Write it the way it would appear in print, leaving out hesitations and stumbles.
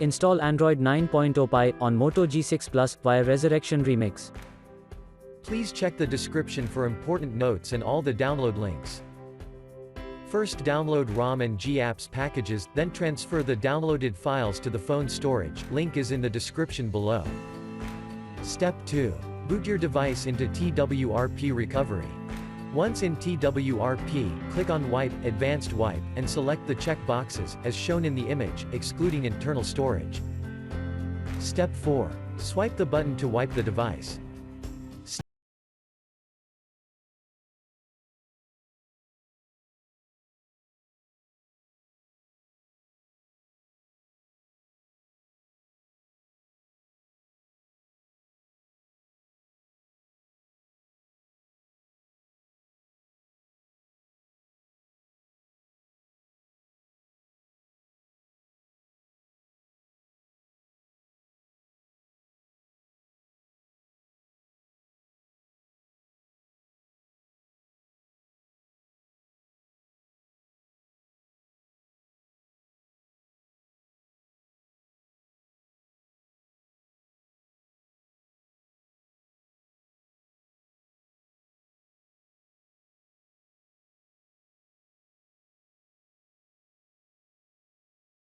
Install Android 9.0 Pie on Moto G6 Plus via Resurrection Remix. Please check the description for important notes and all the download links. First download ROM and GApps packages, then transfer the downloaded files to the phone storage, link is in the description below. Step 2. Boot your device into TWRP recovery. Once in TWRP, click on Wipe, Advanced Wipe, and select the check boxes, as shown in the image, excluding internal storage. Step 4. Swipe the button to wipe the device.